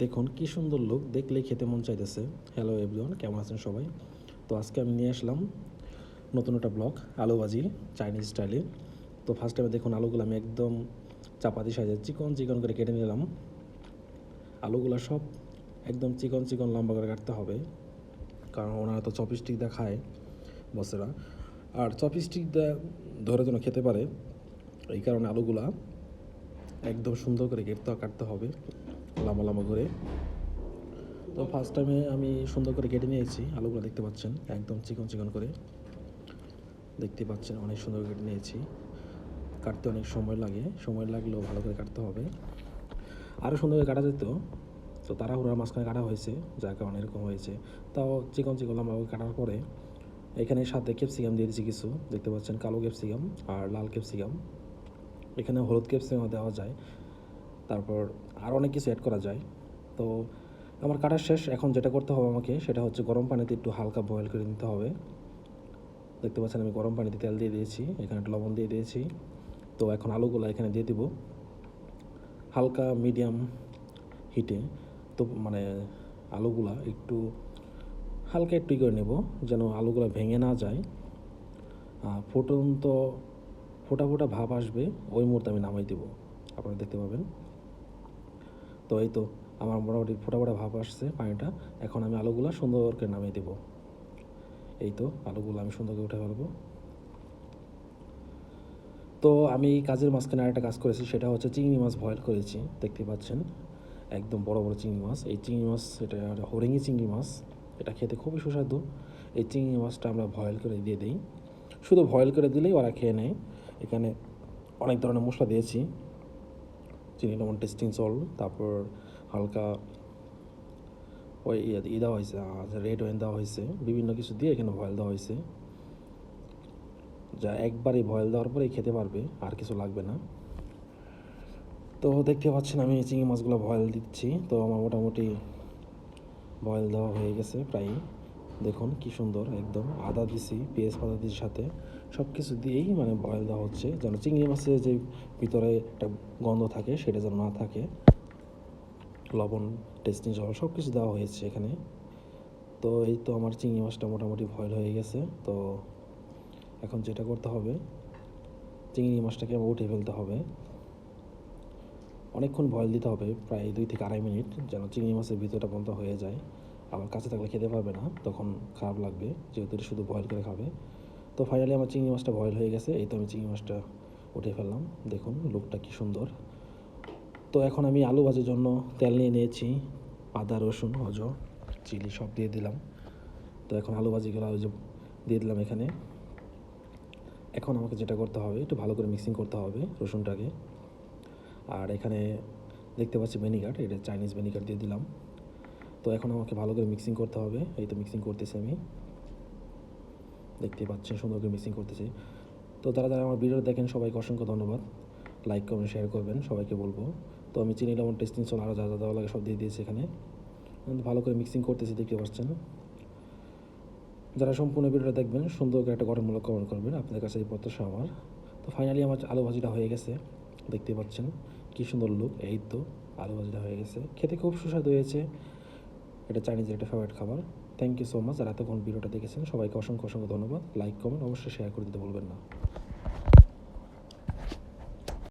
দেখুন কি সুন্দর লোক, দেখলেই খেতে মন চাইতেছে। হ্যালো এভরিওয়ান, কেমন আছেন সবাই? তো আজকে আমি নিয়ে আসলাম নতুন একটা ব্লগ, আলু ভাজি চাইনিজ স্টাইলে। তো ফার্স্ট টাইমে দেখুন আলুগুলো আমি একদম চাপাতি সাইজে চিকন চিকন করে কেটে নিলাম। আলুগুলো সব একদম চিকন চিকন লম্বা করে কাটতে হবে, কারণ ওনারা তো চপস্টিক দিয়ে খায় বসেরা, আর চপস্টিক দিয়ে ধরে যেন খেতে পারে, এই কারণে আলুগুলা একদম সুন্দর করে কাটতে হবে লম্বা লম্বা করে। তো ফার্স্ট টাইমে আমি সুন্দর করে কেটে নিয়েছি আলুগুলো, দেখতে পাচ্ছেন একদম চিকন চিকন করে, দেখতে পাচ্ছেন অনেক সুন্দর কেটে নিয়েছি। কাটতে অনেক সময় লাগে, সময় লাগলেও ভালো করে কাটতে হবে। আরও সুন্দর করে কাটা যেত, তো তাড়াহুড়ার মাঝখানে কাটা হয়েছে, যার কারণে এরকম হয়েছে। তাও চিকন চিকন লম্বা করে কাটার পরে এখানে সাথে ক্যাপসিকাম দিয়ে দিচ্ছি কিছু, দেখতে পাচ্ছেন কালো ক্যাপসিকাম আর লাল ক্যাপসিকাম। এখানে হলুদ ক্যাপসিকাম দেওয়া যায়, তারপর আর অনেক কিছু অ্যাড করা যায়। তো আমার কাটার শেষ, এখন যেটা করতে হবে আমাকে সেটা হচ্ছে গরম পানিতে একটু হালকা বয়েল করে নিতে হবে। দেখতে পাচ্ছেন আমি গরম পানিতে তেল দিয়ে দিয়েছি, এখানে একটু লবণ দিয়ে দিয়েছি। তো এখন আলুগুলো এখানে দিয়ে দিব হালকা মিডিয়াম হিটে। তো মানে আলুগুলা একটু হালকা একটু করে নেব, যেন আলুগুলো ভেঙে না যায়। ফুটন্ত ফোটা ফোটা ভাব আসবে, ওই মুহূর্তে আমি নামাই দেবো, আপনারা দেখতে পাবেন। তো এই তো আমার মোটামুটি ফোটা ফোটা ভাব আসছে পানিটা, এখন আমি আলুগুলো সুন্দর করে নামিয়ে দেবো। এই তো আলুগুলো আমি সুন্দর করে উঠে ফেলবো। তো আমি কাজের মাঝখানে আরেকটা কাজ করেছি, সেটা হচ্ছে চিংড়ি মাছ বয়েল করেছি, দেখতে পাচ্ছেন একদম বড় বড় চিংড়ি মাছ। এই চিংড়ি মাছ, এটা হরিঙ্গি চিংড়ি মাছ, এটা খেতে খুবই সুস্বাদু। এই চিংড়ি মাছটা আমরা বয়েল করে দিয়ে দিই, শুধু বয়েল করে দিলেই ওরা খেয়ে নেয়। এখানে অনেক ধরনের মশলা দিয়েছি, চিনি লবণ টেস্টিং সল্ট, তারপর হালকা ওই দেওয়া হয়েছে, রেড ওয়াইন দেওয়া হয়েছে, বিভিন্ন কিছু দিয়ে এখানে বয়েল দেওয়া হয়েছে, যা একবারই বয়েল দেওয়ার পরেই খেতে পারবে, আর কিছু লাগবে না। তো দেখতে পাচ্ছেন আমি চিংড়ি মাছগুলো বয়েল দিচ্ছি, তো আমার মোটামুটি বয়েল দেওয়া হয়ে গেছে প্রায়। দেখুন কি সুন্দর, একদম আদা দিছি, পেঁয়াজ পাতা দিছি, সাথে সব কিছু দিয়েই মানে বয়েল দেওয়া হচ্ছে, যেন চিংড়ি মাছের যে ভিতরে একটা গন্ধ থাকে সেটা যেন না থাকে। লবণ টেস্টিং সহ সব কিছু দেওয়া হয়েছে এখানে। তো এই তো আমার চিংড়ি মাছটা মোটামুটি বয়েল হয়ে গেছে। তো এখন যেটা করতে হবে, চিংড়ি মাছটাকে আমার উঠে ফেলতে হবে। অনেকক্ষণ বয়েল দিতে হবে, প্রায় 2 থেকে 2.5 মিনিট, যেন চিংড়ি মাছের ভিতরটা বন্ধ হয়ে যায়। আবার কাছে থাকলে খেতে পারবে না, তখন খারাপ লাগবে, যেহেতু এটা শুধু বয়েল করে খাবে। তো ফাইনালি আমার চিংড়ি মাছটা বয়েল হয়ে গেছে, এই তো আমি চিংড়ি মাছটা উঠে ফেললাম। দেখুন লুকটা কি সুন্দর। তো এখন আমি আলু ভাজির জন্য তেল নিয়ে নিয়েছি, আদা রসুন হজ চিলি সব দিয়ে দিলাম। তো এখন আলু ভাজিগুলো ওই যে দিয়ে দিলাম এখানে। এখন আমাকে যেটা করতে হবে, একটু ভালো করে মিক্সিং করতে হবে রসুনটাকে। আর এখানে দেখতে পাচ্ছি ভিনিগার, এটা চাইনিজ ভিনিগার দিয়ে দিলাম। তো এখন আমাকে ভালো করে মিক্সিং করতে হবে, এই তো মিক্সিং করতেছি আমি, দেখতে পাচ্ছেন সুন্দর করে মিক্সিং করতেছি। তো যারা যারা আমার ভিডিও দেখেন সবাইকে অসংখ্য ধন্যবাদ, লাইক কমেন্ট শেয়ার করবেন, সবাইকে বলবো। তো আমি চিনি লবণ টেস্টিং সল আরও যা যা দেওয়া লাগে সব দিয়ে দিয়েছি এখানে, ভালো করে মিক্সিং করতেছি, দেখতে পাচ্ছেন। যারা সম্পূর্ণ ভিডিওটা দেখবেন সুন্দর করে একটা গঠনমূলক কমেন্ট করবেন, আপনাদের কাছে এই প্রত্যাশা আমার। তো ফাইনালি আমার আলু ভাজিটা হয়ে গেছে, দেখতে পাচ্ছেন কী সুন্দর লুক। এই তো আলু ভাজিটা হয়ে গেছে, খেতে খুব সুস্বাদু হয়েছে। এটা চাইনিজের একটা ফেভারিট খাবার। থ্যাংক ইউ সো মাচ, যারা এতক্ষণ ভিডিওটা দেখেছেন সবাইকে অসংখ্য অসংখ্য ধন্যবাদ। লাইক কমেন্ট অবশ্যই শেয়ার করে দিতে ভুলবেন না।